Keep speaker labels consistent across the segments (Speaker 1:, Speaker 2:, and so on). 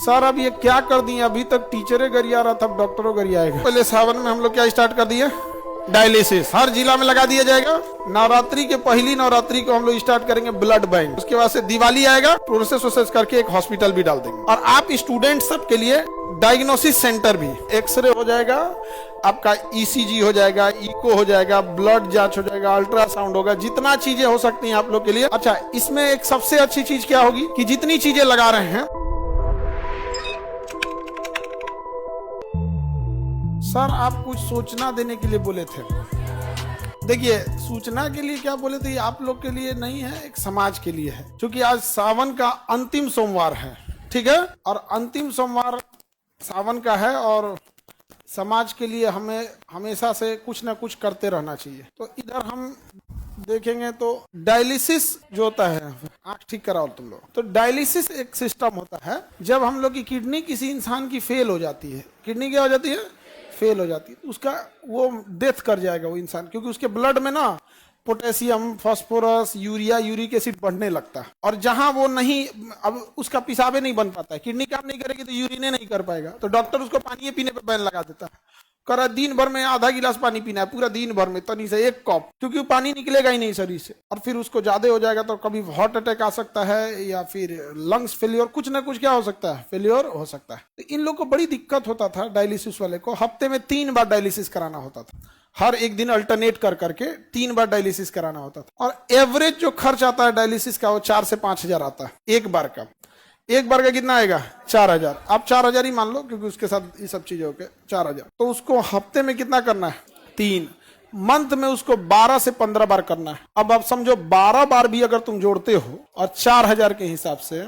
Speaker 1: Sir अब ये क्या कर दिए, अभी तक टीचरे गरिया रहा था, अब डॉक्टरों गरियाएगा। पहले सावन में हम लोग क्या स्टार्ट कर दिए, डायलिसिस हर जिला में लगा दिया जाएगा। नवरात्रि के पहली नवरात्रि को हम लोग स्टार्ट करेंगे ब्लड बैंक। उसके बाद से दिवाली आएगा, प्रोसेस करके एक हॉस्पिटल भी डाल देंगे। और आप स्टूडेंट सब के लिए डायग्नोसिस सेंटर भी, एक्सरे हो जाएगा, आपका ईसीजी हो जाएगा, इको हो जाएगा, ब्लड जांच हो जाएगा, अल्ट्रासाउंड होगा, जितना चीजें हो सकती हैं आप लोग के लिए। अच्छा, इसमें एक सबसे अच्छी चीज क्या होगी कि जितनी चीजें लगा रहे हैं, सर आप कुछ सूचना देने के लिए बोले थे। देखिए, सूचना के लिए क्या बोले थे, ये आप लोग के लिए नहीं है, एक समाज के लिए है। क्योंकि आज सावन का अंतिम सोमवार है, ठीक है, और अंतिम सोमवार सावन का है, और समाज के लिए हमें हमेशा से कुछ ना कुछ करते रहना चाहिए। तो इधर हम देखेंगे तो डायलिसिस जो होता है, आंख ठीक कराओ तुम लोग, तो डायलिसिस एक सिस्टम होता है। जब हम लोग की किडनी किसी इंसान की फेल हो जाती है, किडनी क्या हो जाती है, फेल हो जाती है, तो उसका वो डेथ कर जाएगा वो इंसान, क्योंकि उसके ब्लड में ना potassium, phosphorus, urea, uric acid बढ़ने लगता है। और जहां वो नहीं, अब उसका पिसाबे नहीं बन पाता है, किडनी काम नहीं करेगी तो यूरिने नहीं कर पाएगा, तो डॉक्टर उसको पानी पीने पे बैन लगा देता है। करा दिन भर में आधा गिलास पानी पीना है, पूरा दिन भर में तनी से एक कप, क्योंकि वो पानी निकलेगा ही नहीं शरीर से। और फिर उसको ज्यादा हो जाएगा तो कभी हार्ट अटैक आ सकता है, या फिर लंग्स फेलियर, कुछ ना कुछ क्या हो सकता है, फेलियर हो सकता है। तो इन लोग को बड़ी दिक्कत होता था, डायलिसिस वाले को हफ्ते में 3 बार डायलिसिस कराना होता था। हर एक दिन अल्टरनेट कर करके 3 बार डायलिसिस कराना होता था। और एवरेज जो खर्च आता है डायलिसिस का, वो 4 से 5 हजार आता है एक बार का। एक बार का कितना आएगा, 4000। आप 4000 ही मान लो, क्योंकि उसके साथ ये सब चीजें होके 4000। तो उसको हफ्ते में कितना करना है, 3। मंथ में उसको 12 से 15 बार करना है। अब आप समझो 12 बार भी अगर तुम जोड़ते हो और 4000 के हिसाब से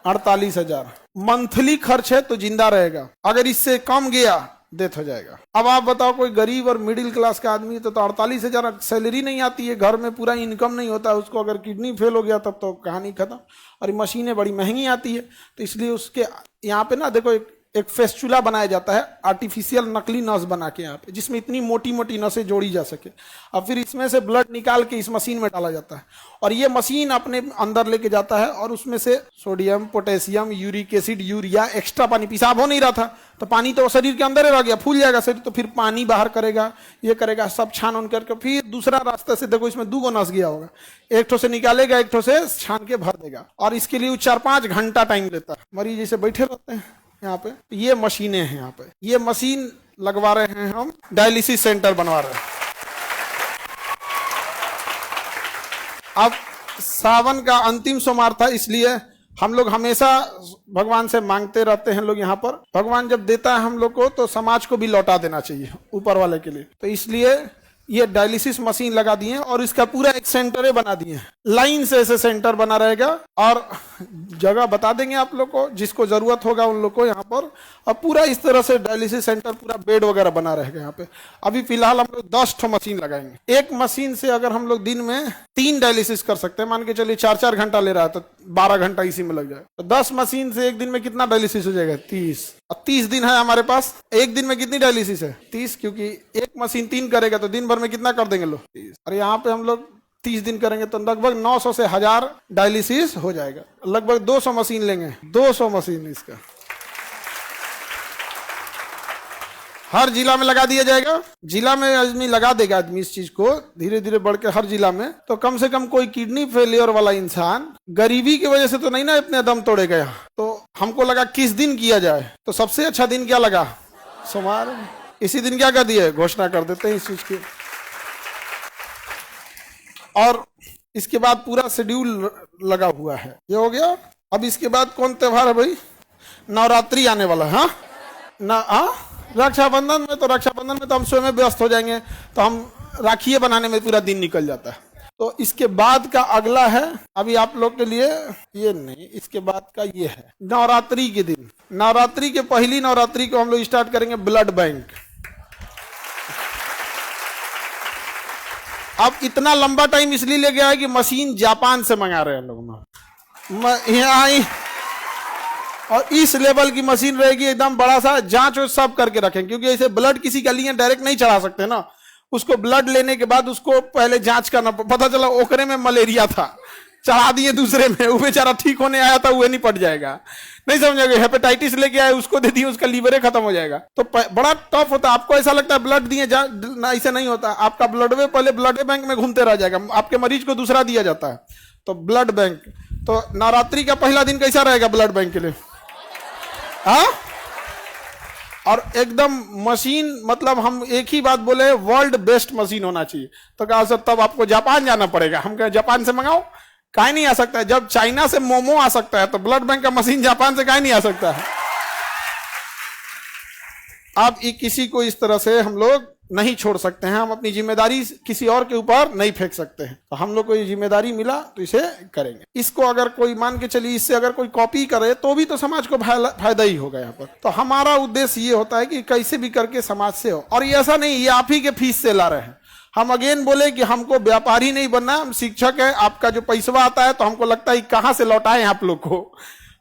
Speaker 1: 48000 मंथली खर्च है, तो जिंदा रहेगा। अगर इससे कम गया, डेथ हो जाएगा। अब आप बताओ, कोई गरीब और मिडिल क्लास का आदमी तो 48000 सैलरी नहीं आती है, घर में पूरा इनकम नहीं होता है उसको, अगर किडनी फेल हो गया तब तो कहानी खत्म। और ये मशीनें बड़ी महंगी आती है, तो इसलिए उसके यहाँ पे ना देखो एक फेस्चुला बनाया जाता है, आर्टिफिशियल नकली नस बना के यहाँ पे, जिसमें इतनी मोटी मोटी नसें जोड़ी जा सके। और फिर इसमें से ब्लड निकाल के इस मशीन में डाला जाता है, और ये मशीन अपने अंदर लेके जाता है, और उसमें से sodium, potassium, uric acid, urea, extra पानी, पेशाब हो नहीं रहा था तो पानी तो शरीर के अंदर ही रह गया, फूल जाएगा शरीर, तो फिर पानी बाहर करेगा, ये करेगा, सब छान उन करके फिर दूसरा रास्ते से, देखो इसमें 2 नस गया होगा, एक ठो से निकालेगा, एक ठो से छान के भर देगा। और इसके लिए 4-5 घंटा टाइम लेता है। मरीज जैसे बैठे रहते हैं यहाँ पे, ये मशीनें हैं यहाँ पे, ये मशीन लगवा रहे हैं हम, डायलिसिस सेंटर बनवा रहे हैं। अब सावन का अंतिम सोमवार था, इसलिए हम लोग हमेशा भगवान से मांगते रहते हैं लोग यहाँ पर। भगवान जब देता है हम लोग को, तो समाज को भी लौटा देना चाहिए ऊपर वाले के लिए। तो इसलिए ये डायलिसिस मशीन लगा दिए, और इसका पूरा एक सेंटर बना दिए, लाइन से ऐसे सेंटर बना रहेगा। और जगह बता देंगे आप लोग को, जिसको जरूरत होगा उन लोग को यहाँ पर। और पूरा इस तरह से डायलिसिस सेंटर, पूरा बेड वगैरह बना रहेगा यहाँ पे। अभी फिलहाल हम लोग 10 ठो मशीन लगाएंगे। एक मशीन से अगर हम लोग दिन में 3 डायलिसिस कर सकते हैं, मान के चलिए 4-4 घंटा ले रहा है, तो 12 घंटा इसी में लग जाए। तो 10 मशीन से एक दिन में कितना डायलिसिस हो जाएगा, 30। अब 30 दिन है हमारे पास, एक दिन में कितनी डायलिसिस है, 30, क्योंकि एक मशीन 3 करेगा तो दिन भर में कितना कर देंगे लोग, 30। और यहाँ पे हम लोग 30 दिन करेंगे तो लगभग 900 से 1000 डायलिसिस हो जाएगा। लगभग 200 मशीन लेंगे, 200 मशीन इसका हर जिला में लगा दिया जाएगा। जिला में आदमी लगा देगा, आदमी इस चीज को धीरे धीरे बढ़ के हर जिला में, तो कम से कम कोई किडनी फेलियर वाला इंसान गरीबी की वजह से तो नहीं ना इतने दम तोड़ेगा यहाँ। तो हमको लगा किस दिन किया जाए, तो सबसे अच्छा दिन क्या लगा, सोमवार। इसी दिन क्या कर दिए, घोषणा कर देते हैं इस चीज की। और इसके बाद पूरा शेड्यूल लगा हुआ है, ये हो गया। अब इसके बाद कौन त्योहार है भाई, नवरात्रि आने वाला है ना। रक्षाबंधन में, तो रक्षाबंधन में तो हम स्वयं व्यस्त हो जाएंगे, तो हम राखियां बनाने में पूरा दिन निकल जाता है। तो इसके बाद का अगला है, अभी आप लोग के लिए ये नहीं, इसके बाद का ये है नवरात्रि के दिन। नवरात्रि के पहली नवरात्रि को हम लोग स्टार्ट करेंगे ब्लड बैंक। अब इतना लंबा टाइम इसलिए ले गया है कि मशीन जापान से मंगा रहे हैं लोग यहाँ, और इस लेवल की मशीन रहेगी, एकदम बड़ा सा जांच सब करके रखें, क्योंकि ऐसे ब्लड किसी का लिए डायरेक्ट नहीं चढ़ा सकते ना। उसको ब्लड लेने के बाद उसको पहले जांच करना, पता चला ओकरे में मलेरिया था, चढ़ा दिए दूसरे में, वो बेचारा ठीक होने आया था, वो नहीं पट जाएगा। नहीं समझोगे, हेपेटाइटिस लेके आए, उसको दे दिए, उसका लीवर खत्म हो जाएगा। तो बड़ा टफ होता है। आपको ऐसा लगता है ब्लड दिए ऐसा नहीं होता। आपका ब्लड वे पहले ब्लड बैंक में घूमते रह जाएगा, आपके मरीज को दूसरा दिया जाता है। तो ब्लड बैंक, तो नवरात्रि का पहला दिन कैसा रहेगा ब्लड बैंक के लिए? हाँ, और एकदम मशीन, मतलब हम एक ही बात बोले, वर्ल्ड बेस्ट मशीन होना चाहिए। तो कहा सर तब आपको जापान जाना पड़ेगा। हम कहे जापान से मंगाओ, काहे नहीं आ सकता है? जब चाइना से मोमो आ सकता है तो ब्लड बैंक का मशीन जापान से काहे नहीं आ सकता है? अब किसी को इस तरह से हम लोग नहीं छोड़ सकते हैं। हम अपनी जिम्मेदारी किसी और के ऊपर नहीं फेंक सकते हैं। तो हम लोग को ये जिम्मेदारी मिला तो इसे करेंगे। इसको अगर कोई मान के चलिए, इससे अगर कोई कॉपी करे तो भी तो समाज को फायदा ही होगा यहाँ पर। तो हमारा उद्देश्य ये होता है कि कैसे भी करके समाज से हो। और ये ऐसा नहीं ये आप ही के फीस से ला रहे हैं। हम अगेन बोले कि हमको व्यापारी नहीं बनना, हम शिक्षक है। आपका जो पैसा आता है तो हमको लगता है कहाँ से लौटाएं आप लोग को।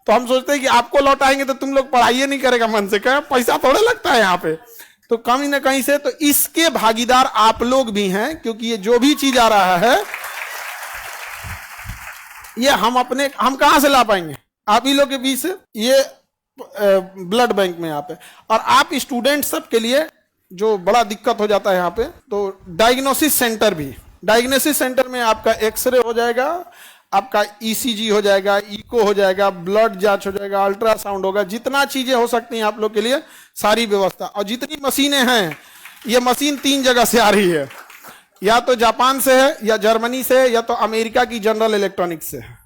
Speaker 1: तो हम सोचते हैं कि आपको लौटाएंगे तो तुम लोग पढ़ाई नहीं करेगा मन से, कहें पैसा थोड़े लगता है यहाँ पे, तो कहीं ना कहीं से। तो इसके भागीदार आप लोग भी हैं, क्योंकि ये जो भी चीज आ रहा है ये हम कहां से ला पाएंगे? आप ही लोग के बीच से। ये ब्लड बैंक में यहाँ पे, और आप स्टूडेंट सब के लिए जो बड़ा दिक्कत हो जाता है यहाँ पे, तो डायग्नोसिस सेंटर भी। डायग्नोसिस सेंटर में आपका एक्सरे हो जाएगा, आपका ईसीजी हो जाएगा, इको हो जाएगा, ब्लड जांच हो जाएगा, अल्ट्रासाउंड होगा, जितना चीजें हो सकती हैं आप लोग के लिए सारी व्यवस्था। और जितनी मशीनें हैं, ये मशीन 3 जगह से आ रही है, या तो जापान से है, या जर्मनी से है, या तो अमेरिका की जनरल इलेक्ट्रॉनिक्स से है।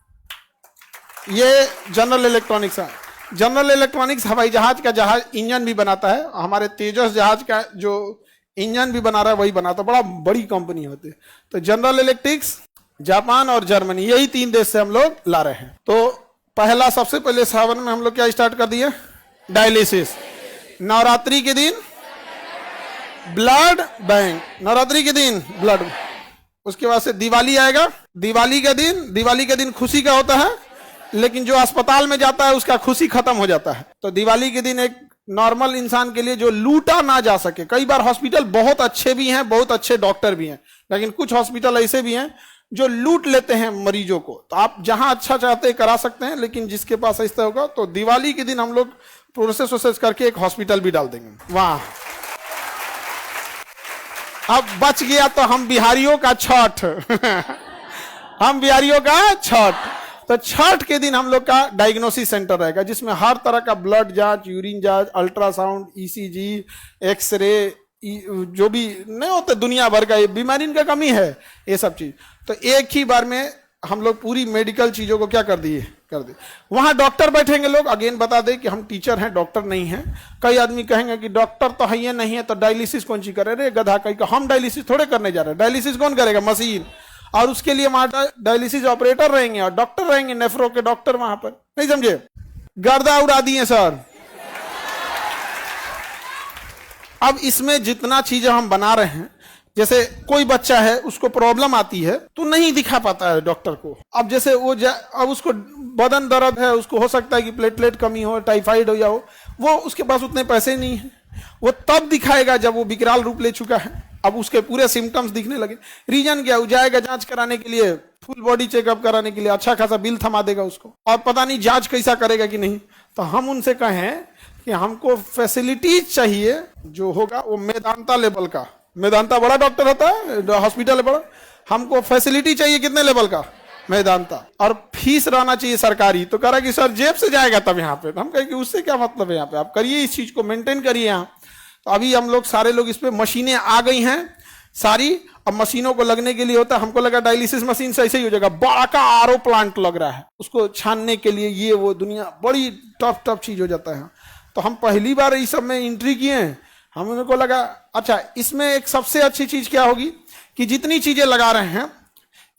Speaker 1: ये जनरल इलेक्ट्रॉनिक्स है। जनरल इलेक्ट्रॉनिक्स हवाई जहाज का इंजन भी बनाता है। हमारे तेजस जहाज का जो इंजन भी बना रहा है वही बनाता है। बड़ा बड़ी कंपनी होती है। तो जनरल इलेक्ट्रिक्स, जापान और जर्मनी, यही 3 देश से हम लोग ला रहे हैं। तो पहला, सबसे पहले सावन में हम लोग क्या स्टार्ट कर दिए? डायलिसिस। नवरात्रि के दिन ब्लड बैंक, नवरात्रि के दिन ब्लड। उसके बाद से दिवाली आएगा। दिवाली के दिन खुशी का होता है, लेकिन जो अस्पताल में जाता है उसका खुशी खत्म हो जाता है। तो दिवाली के दिन एक नॉर्मल इंसान के लिए जो लूटा ना जा सके, कई बार हॉस्पिटल बहुत अच्छे भी हैं, बहुत अच्छे डॉक्टर भी हैं, लेकिन कुछ हॉस्पिटल ऐसे भी हैं जो लूट लेते हैं मरीजों को। तो आप जहां अच्छा चाहते हैं करा सकते हैं, लेकिन जिसके पास ऐसा होगा, तो दिवाली के दिन हम लोग प्रोसेस करके एक हॉस्पिटल भी डाल देंगे वहां। अब बच गया तो हम बिहारियों का छठ हम बिहारियों का छठ। तो छठ के दिन हम लोग का डायग्नोसिस सेंटर रहेगा, जिसमें हर तरह का ब्लड जांच, यूरिन जांच, अल्ट्रासाउंड, ईसीजी, एक्सरे, जो भी नहीं होते दुनिया भर का, ये बीमारी इनका कमी है, ये सब चीज। तो एक ही बार में हम लोग पूरी मेडिकल चीजों को क्या कर दिए। वहां डॉक्टर बैठेंगे। लोग अगेन बता दें कि हम टीचर हैं, डॉक्टर नहीं हैं। कई आदमी कहेंगे कि डॉक्टर तो है नहीं है तो डायलिसिस कौन सी करे रे गधा। कहीं का हम डायलिसिस थोड़े करने जा रहे हैं। डायलिसिस कौन करेगा? मशीन। और उसके लिए वहां डायलिसिस ऑपरेटर रहेंगे और डॉक्टर रहेंगे, नेफ्रो के डॉक्टर वहां पर। नहीं समझे? गर्दा उड़ा दिए सर। अब इसमें जितना चीजें हम बना रहे हैं, जैसे कोई बच्चा है उसको प्रॉब्लम आती है तो नहीं दिखा पाता है डॉक्टर को। अब जैसे अब उसको बदन दर्द है, उसको हो सकता है कि प्लेटलेट कमी हो, टाइफाइड हो, या हो, वो उसके पास उतने पैसे नहीं है। वो तब दिखाएगा जब वो विकराल रूप ले चुका है। अब उसके पूरे सिम्टम्स दिखने लगे। रीजन क्या? वो जाएगा जांच कराने के लिए, फुल बॉडी चेकअप कराने के लिए, अच्छा खासा बिल थमा देगा उसको, और पता नहीं जांच कैसा करेगा कि नहीं। तो हम उनसे कहें कि हमको फैसिलिटीज चाहिए जो होगा वो मेदांता लेवल का। मेदांता बड़ा डॉक्टर होता है, हॉस्पिटल है बड़ा। हमको फैसिलिटी चाहिए कितने लेवल का? मेदांता। और फीस रहना चाहिए सरकारी। तो कह रहा कि सर जेब से जाएगा तब यहाँ पे। तो हम कहें कि उससे क्या मतलब है, यहाँ पे आप करिए, इस चीज को मेंटेन करिए यहाँ। तो अभी हम लोग सारे लोग इस पे, मशीनें आ गई हैं सारी। अब मशीनों को लगने के लिए होता है, हमको लगा डायलिसिस मशीन से ऐसे ही हो जाएगा। बड़ा का आरओ प्लांट लग रहा है, उसको छानने के लिए ये वो, दुनिया बड़ी टफ चीज हो जाता है। तो हम पहली बार इस सब में एंट्री किए हैं। हमको लगा अच्छा, इसमें एक सबसे अच्छी चीज क्या होगी कि जितनी चीजें लगा रहे हैं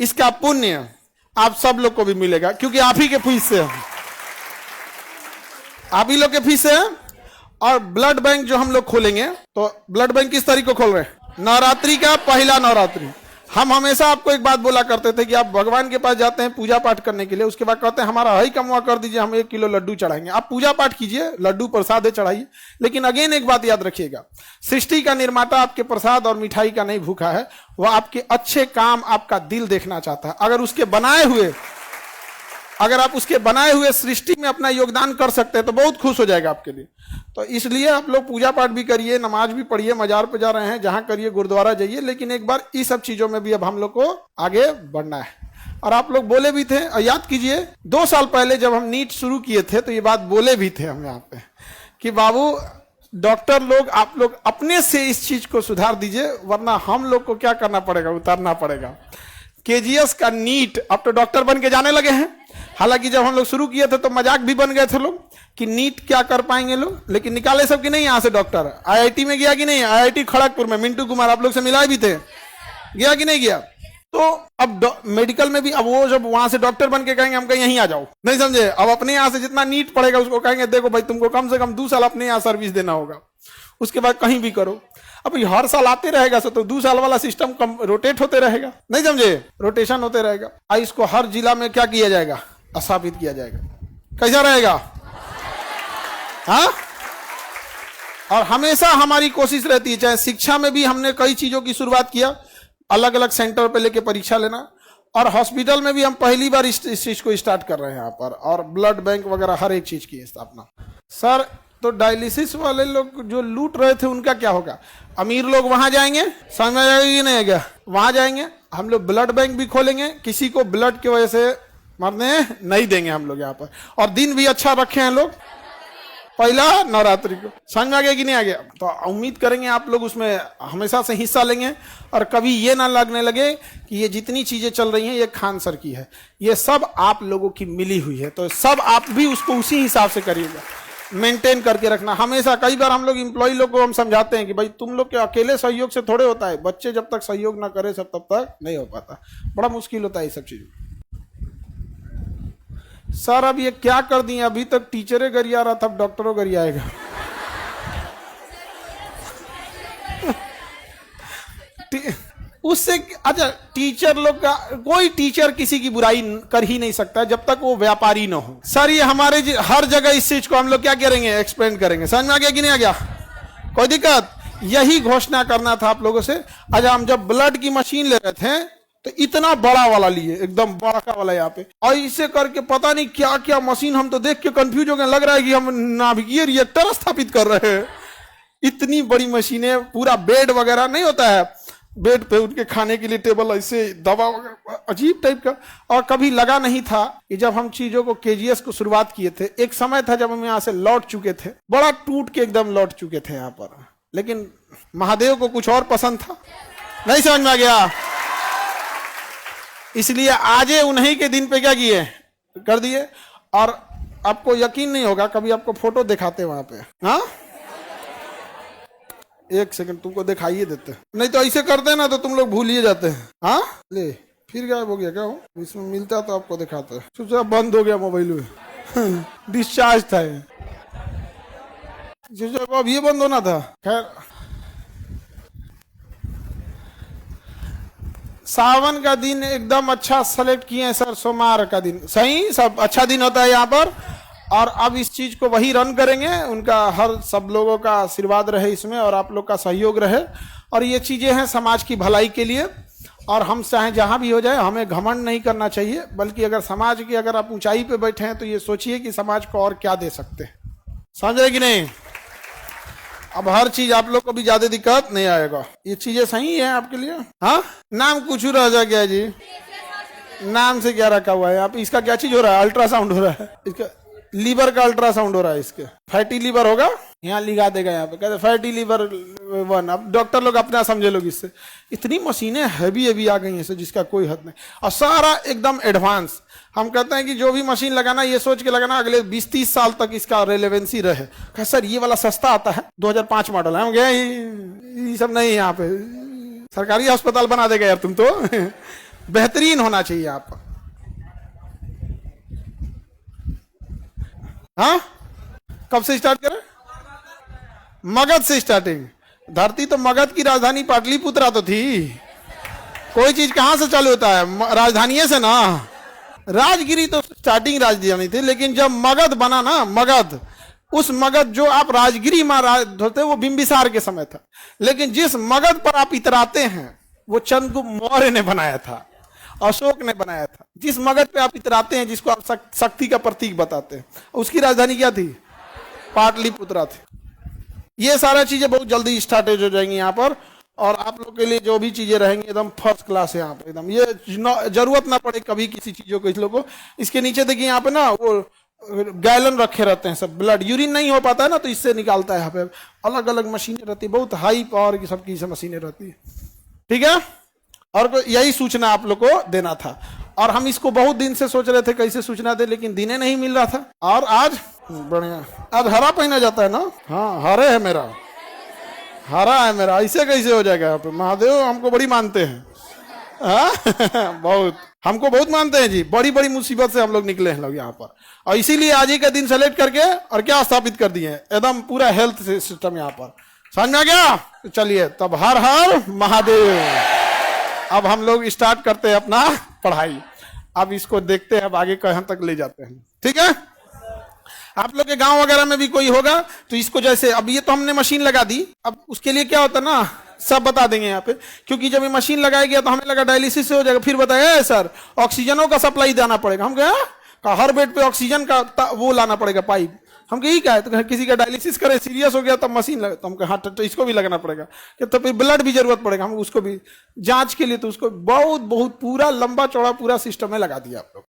Speaker 1: इसका पुण्य आप सब लोग को भी मिलेगा, क्योंकि आप ही के फीस से है, आप ही लोग के फीस से है। और ब्लड बैंक जो हम लोग खोलेंगे, तो ब्लड बैंक किस तारीख को खोल रहे हैं? नवरात्रि का पहला नवरात्रि। हम हमेशा आपको एक बात बोला करते थे कि आप भगवान के पास जाते हैं पूजा पाठ करने के लिए, उसके बाद कहते हैं हमारा हई कमवा कर दीजिए, हम 1 किलो लड्डू चढ़ाएंगे। आप पूजा पाठ कीजिए, लड्डू प्रसाद चढ़ाइए, लेकिन अगेन एक बात याद रखिएगा, सृष्टि का निर्माता आपके प्रसाद और मिठाई का नहीं भूखा है, वह आपके अच्छे काम, आपका दिल देखना चाहता है। अगर उसके बनाए हुए अगर आप उसके बनाए हुए सृष्टि में अपना योगदान कर सकते हैं तो बहुत खुश हो जाएगा आपके लिए। तो इसलिए आप लोग पूजा पाठ भी करिए, नमाज भी पढ़िए, मजार पे जा रहे हैं जहां करिए, गुरुद्वारा जाइए, लेकिन एक बार इस सब चीजों में भी अब हम लोग को आगे बढ़ना है। और आप लोग बोले भी थे, और याद कीजिए 2 साल पहले जब हम नीट शुरू किए थे तो ये बात बोले भी थे हम यहाँ पे कि बाबू डॉक्टर लोग आप लोग अपने से इस चीज को सुधार दीजिए, वरना हम लोग को क्या करना पड़ेगा, उतारना पड़ेगा। केजीएस का नीट अब तो डॉक्टर बन के जाने लगे हैं। हालांकि जब हम लोग शुरू किए थे तो मजाक भी बन गए थे लोग कि नीट क्या कर पाएंगे लोग, लेकिन निकाले सब कि नहीं यहाँ से डॉक्टर। आईआईटी में गया कि नहीं, आईआईटी खड़गपुर में मिंटू कुमार आप लोग से मिलाए भी थे, गया कि नहीं गया। तो अब मेडिकल में भी अब वो जब वहां से डॉक्टर बन के कहेंगे हम कहीं यहीं आ जाओ, नहीं समझे। अब अपने यहाँ से जितना नीट पड़ेगा उसको कहेंगे देखो भाई तुमको कम से कम 2 साल अपने यहाँ सर्विस देना होगा, उसके बाद कहीं भी करो। अब हर साल आते रहेगा तो 2 साल वाला सिस्टम कम रोटेट होते रहेगा, नहीं समझे, रोटेशन होते रहेगा। और इसको हर जिला में क्या किया जाएगा, स्थापित किया जाएगा। कैसा रहेगा, हाँ। और हमेशा हमारी कोशिश रहती है, चाहे शिक्षा में भी हमने कई चीजों की शुरुआत किया, अलग अलग सेंटर पे लेके परीक्षा लेना, और हॉस्पिटल में भी हम पहली बार इस चीज को स्टार्ट कर रहे हैं यहाँ पर, और ब्लड बैंक वगैरह हर एक चीज की स्थापना। सर तो डायलिसिस वाले लोग जो लूट रहे थे उनका क्या होगा, अमीर लोग वहां जाएंगे, समझ में आएगा नहीं आएगा, वहां जाएंगे, हम लोग ब्लड बैंक भी खोलेंगे, किसी को ब्लड की वजह से मरने नहीं देंगे हम लोग यहाँ पर। और दिन भी अच्छा रखे हैं लोग, पहला नवरात्रि को, समझ में आ गया कि नहीं आ गया। तो उम्मीद करेंगे आप लोग उसमें हमेशा से हिस्सा लेंगे, और कभी ये ना लगने लगे कि ये जितनी चीजें चल रही हैं ये खान सर की है, ये सब आप लोगों की मिली हुई है। तो सब आप भी उसको उसी हिसाब से करिएगा, मेंटेन करके रखना हमेशा। कई बार हम लोग एम्प्लॉय लोग को हम समझाते हैं कि भाई तुम लोग के अकेले सहयोग से थोड़े होता है, बच्चे जब तक सहयोग ना करे सब तब तक नहीं हो पाता, बड़ा मुश्किल होता है ये सब चीज। सर अब ये क्या कर दिए, अभी तक टीचरे गरिया रहा था, अब डॉक्टरों गरियाएगा। उससे अच्छा, टीचर लोग का कोई टीचर किसी की बुराई कर ही नहीं सकता जब तक वो व्यापारी ना हो। सर ये हमारे हर जगह इस चीज को हम लोग क्या करेंगे, एक्सप्लेन करेंगे। समझ में आ गया कि नहीं आ गया, कोई दिक्कत। यही घोषणा करना था आप लोगों से। अच्छा हम जब ब्लड की मशीन ले रहे थे तो इतना बड़ा वाला लिए, एकदम बड़ा का वाला यहाँ पे, और इसे करके पता नहीं क्या क्या मशीन, हम तो देख के कंफ्यूज हो गए, लग रहा है कि हम नाभिकीय रिएक्टर स्थापित कर रहे हैं। इतनी बड़ी मशीनें, पूरा बेड वगैरह नहीं होता है, बेड पे उनके खाने के लिए टेबल, ऐसे दवा वगैरह अजीब टाइप का। और कभी लगा नहीं था कि जब हम चीजों को केजीएस को शुरुआत किए थे, एक समय था जब हम यहाँ से लौट चुके थे, बड़ा टूट के एकदम लौट चुके थे यहाँ पर, लेकिन महादेव को कुछ और पसंद था, नहीं समझ में आ गया, इसलिए आजे उन्हीं के दिन पे क्या किए, कर दिए। और आपको यकीन नहीं होगा, कभी आपको फोटो दिखाते वहां पे, हाँ 1 सेकंड तुमको दिखाइए देते, नहीं तो ऐसे करते ना तो तुम लोग भूल ही जाते हैं। हाँ ले फिर गायब हो गया क्या हो, इसमें मिलता तो आपको दिखाते, सोचा बंद हो गया मोबाइल में। डिस्चार्ज था अब ये बंद होना था। खैर सावन का दिन एकदम अच्छा सेलेक्ट किए हैं सर, सोमवार का दिन सही, सब अच्छा दिन होता है यहाँ पर। और अब इस चीज को वही रन करेंगे, उनका हर सब लोगों का आशीर्वाद रहे इसमें, और आप लोग का सहयोग रहे। और ये चीजें हैं समाज की भलाई के लिए, और हम चाहे जहां भी हो जाए हमें घमंड नहीं करना चाहिए, बल्कि अगर समाज की अगर आप ऊंचाई पे बैठे हैं तो ये सोचिए कि समाज को और क्या दे सकते हैं, समझ रहे कि नहीं। अब हर चीज आप लोग को भी ज्यादा दिक्कत नहीं आएगा, ये चीजें सही है आपके लिए। हाँ नाम कुछ रह जा गया जी, नाम से क्या रखा हुआ है आप, इसका क्या चीज हो रहा है, अल्ट्रासाउंड हो रहा है, इसका लीवर का अल्ट्रासाउंड हो रहा है, इसके फैटी लीवर होगा, यहाँ लिखा देगा यहाँ पे, कहते फैटी लीवर 1। अब डॉक्टर लोग अपना समझे लोग इससे, इतनी मशीनें हैवी आ गई हैं जिसका कोई हद नहीं, और सारा एकदम एडवांस। हम कहते हैं कि जो भी मशीन लगाना ये सोच के लगाना अगले 20-30 साल तक इसका रेलेवेंसी रहे। सर ये वाला सस्ता आता है, 2005 मॉडल है, हम गए ये सब नहीं, यहाँ पे सरकारी अस्पताल बना देगा यार तुम तो। बेहतरीन होना चाहिए आप। हाँ कब से स्टार्ट करें, मगध से स्टार्टिंग। धरती तो मगध की राजधानी पाटलिपुत्रा तो थी, कोई चीज कहां से चालू होता है, राजधानी से ना। राजगिरी तो स्टार्टिंग राजधानी थी, लेकिन जब मगध बना ना, मगध, उस मगध जो आप राजगिरी में राज होते वो बिंबिसार के समय था, लेकिन जिस मगध पर आप इतराते हैं वो चंद्रगुप्त मौर्य ने बनाया था। अशोक ने बनाया था। जिस मगध पे आप इतराते हैं, जिसको आप शक्ति का प्रतीक बताते हैं, उसकी राजधानी क्या थी? पाटलिपुत्रा थी। ये सारा चीजें बहुत जल्दी स्टार्टेज हो जाएंगी यहाँ पर, और आप लोग के लिए जो भी चीजें रहेंगी एकदम फर्स्ट क्लास है यहाँ पे एकदम। ये जरूरत ना पड़े कभी किसी चीजों को इस लोग को। इसके नीचे देखिए यहाँ पे ना वो गैलन रखे रहते हैं, सब ब्लड यूरिन नहीं हो पाता है ना, तो इससे निकालता है। यहाँ पे अलग अलग मशीनें रहती है, बहुत हाई पावर की सबकी मशीनें रहती है। ठीक है, और यही सूचना आप लोग को देना था, और हम इसको बहुत दिन से सोच रहे थे कैसे सूचना दे, लेकिन दिने नहीं मिल रहा था। और आज बढ़िया, आज हरा पहना जाता है ना। हाँ, हरे है मेरा, हरा है मेरा, ऐसे कैसे हो जाएगा? यहाँ पे महादेव हमको बड़ी मानते हैं। बहुत, हमको बहुत मानते हैं जी। बड़ी बड़ी मुसीबत से हम लोग निकले हैं लोग यहाँ पर, और इसीलिए आज ही का दिन सेलेक्ट करके और क्या स्थापित कर दिए एकदम पूरा हेल्थ सिस्टम यहाँ पर। समझ में आ गया? तो चलिए तब हर हर महादेव। अब हम लोग स्टार्ट करते हैं अपना पढ़ाई। अब इसको देखते हैं अब आगे कहां तक ले जाते हैं। ठीक है, आप लोग के गांव वगैरह में भी कोई होगा तो इसको, जैसे अब ये तो हमने मशीन लगा दी, अब उसके लिए क्या होता है ना, सब बता देंगे यहाँ पे। क्योंकि जब ये मशीन लगाया गया तो हमें लगा डायलिसिस से हो जाएगा, फिर बताया सर ऑक्सीजनों का सप्लाई देना पड़ेगा। हम कहा हर बेड पे ऑक्सीजन का वो लाना पड़ेगा पाइप। हम यही कहा है, तो किसी का डायलिसिस करे सीरियस हो गया तब मशीन लगा, तो हम कहा हाँ तो इसको भी लगना पड़ेगा, तो फिर ब्लड भी जरूरत पड़ेगा, हम उसको भी जांच के लिए, तो उसको बहुत बहुत पूरा लंबा चौड़ा पूरा सिस्टम में लगा दिया आप लोग।